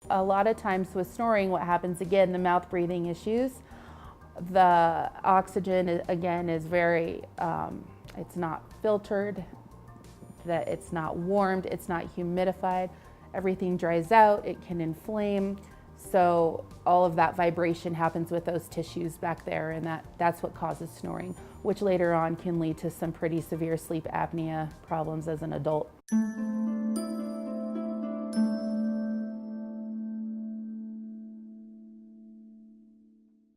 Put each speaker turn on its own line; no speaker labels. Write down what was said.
A lot of times with snoring, what happens again, the mouth breathing issues, the oxygen again is very, it's not filtered, that it's not warmed, it's not humidified, everything dries out, it can inflame. So all of that vibration happens with those tissues back there, and that's what causes snoring, which later on can lead to some pretty severe sleep apnea problems as an adult.